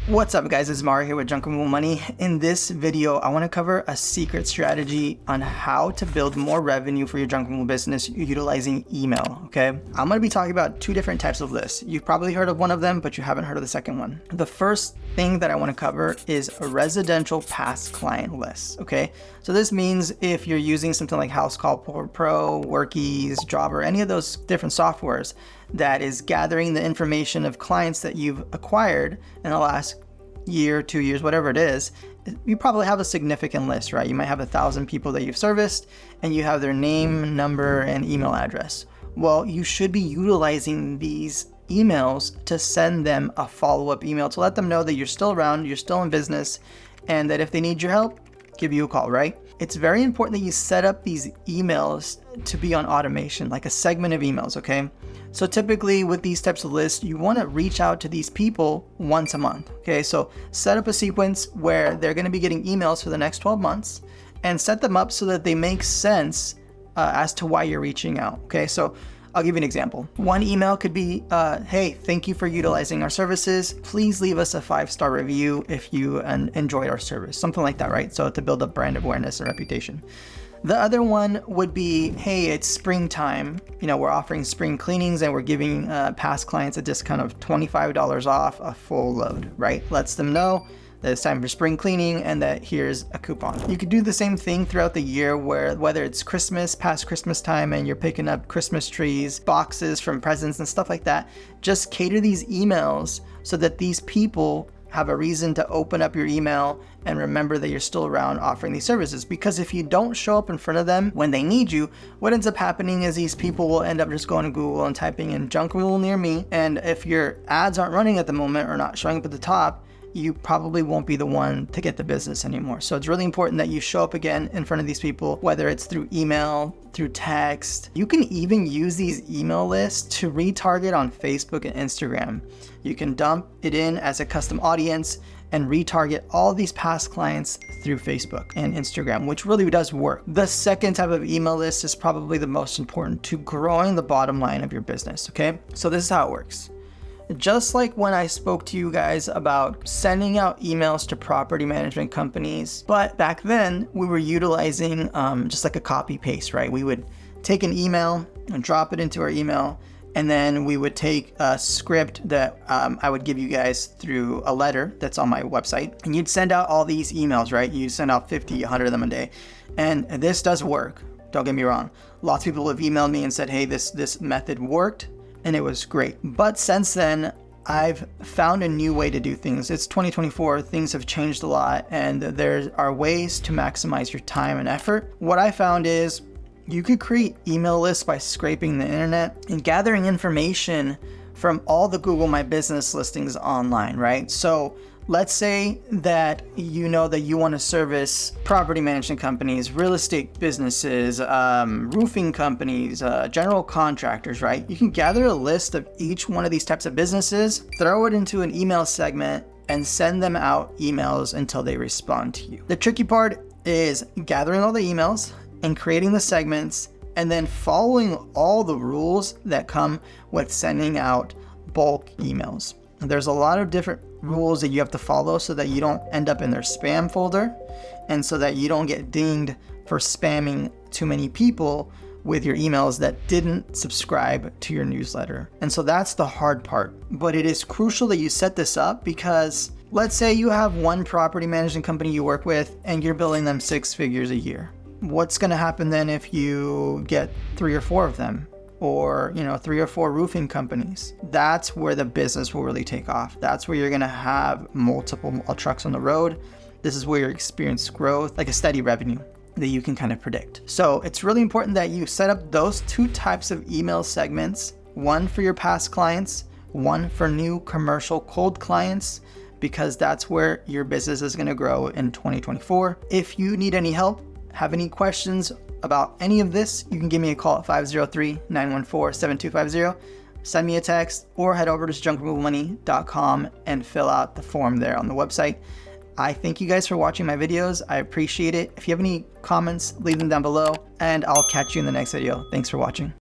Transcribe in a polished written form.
What's up guys, it's Mario here with Junk Removal Money. In this video, I want to cover a secret strategy on how to build more revenue for your junk removal business utilizing email, okay? I'm going to be talking about two different types of lists. You've probably heard of one of them, but you haven't heard of the second one. The first thing that I want to cover is a residential past client list, okay? So this means if you're using something like House Call Pro, Workies, Jobber, any of those different softwares that is gathering the information of clients that you've acquired in the last year, 2 years, whatever it is, you probably have a significant list, right? You might have 1,000 people that you've serviced and you have their name, number, and email address. Well, you should be utilizing these emails to send them a follow-up email to let them know that you're still around, you're still in business, and that if they need your help, give you a call, right? It's very important that you set up these emails to be on automation, like a segment of emails, okay? So typically with these types of lists, you want to reach out to these people once a month, okay? So set up a sequence where they're going to be getting emails for the next 12 months and set them up so that they make sense as to why you're reaching out, okay? So I'll give you an example. One email could be, hey, thank you for utilizing our services. Please leave us a 5-star review if you enjoyed our service, something like that, right? So to build up brand awareness and reputation. The other one would be, hey, it's springtime. You know, we're offering spring cleanings and we're giving past clients a discount of $25 off a full load, right? Lets them know that it's time for spring cleaning and that here's a coupon. You could do the same thing throughout the year where whether it's Christmas, past Christmas time, and you're picking up Christmas trees, boxes from presents and stuff like that, just cater these emails so that these people have a reason to open up your email and remember that you're still around offering these services. Because if you don't show up in front of them when they need you, what ends up happening is these people will end up just going to Google and typing in junk removal near me. And if your ads aren't running at the moment or not showing up at the top, you probably won't be the one to get the business anymore. So it's really important that you show up again in front of these people, whether it's through email, through text. You can even use these email lists to retarget on Facebook and Instagram. You can dump it in as a custom audience and retarget all these past clients through Facebook and Instagram, which really does work. The second type of email list is probably the most important to growing the bottom line of your business, okay? So this is how it works. Just like when I spoke to you guys about sending out emails to property management companies, but back then we were utilizing just like a copy paste, right? We would take an email and drop it into our email, and then we would take a script that I would give you guys through a letter that's on my website, and you'd send out all these emails, right? You send out 50, 100 of them a day, and this does work. Don't get me wrong. Lots of people have emailed me and said, hey, this method worked. And it was great. But since then, I've found a new way to do things. It's 2024, things have changed a lot, and there are ways to maximize your time and effort. What I found is you could create email lists by scraping the internet and gathering information from all the Google My Business listings online, right? So let's say that you know that you want to service property management companies, real estate businesses, roofing companies, general contractors, right? You can gather a list of each one of these types of businesses, throw it into an email segment, and send them out emails until they respond to you. The tricky part is gathering all the emails and creating the segments, and then following all the rules that come with sending out bulk emails. There's a lot of different rules that you have to follow so that you don't end up in their spam folder and so that you don't get dinged for spamming too many people with your emails that didn't subscribe to your newsletter. And so that's the hard part. But it is crucial that you set this up because let's say you have one property management company you work with and you're billing them 6 figures a year. What's going to happen then if you get 3 or 4 of them? Or 3 or 4 roofing companies? That's where the business will really take off. That's where you're gonna have multiple trucks on the road. This is where you experience growth, like a steady revenue that you can kind of predict. So it's really important that you set up those 2 types of email segments, one for your past clients, one for new commercial cold clients, because that's where your business is gonna grow in 2024. If you need any help, have any questions about any of this, you can give me a call at 503-914-7250, send me a text, or head over to junkremovalmoney.com and fill out the form there on the website. I thank you guys for watching my videos. I appreciate it. If you have any comments, leave them down below, and I'll catch you in the next video. Thanks for watching.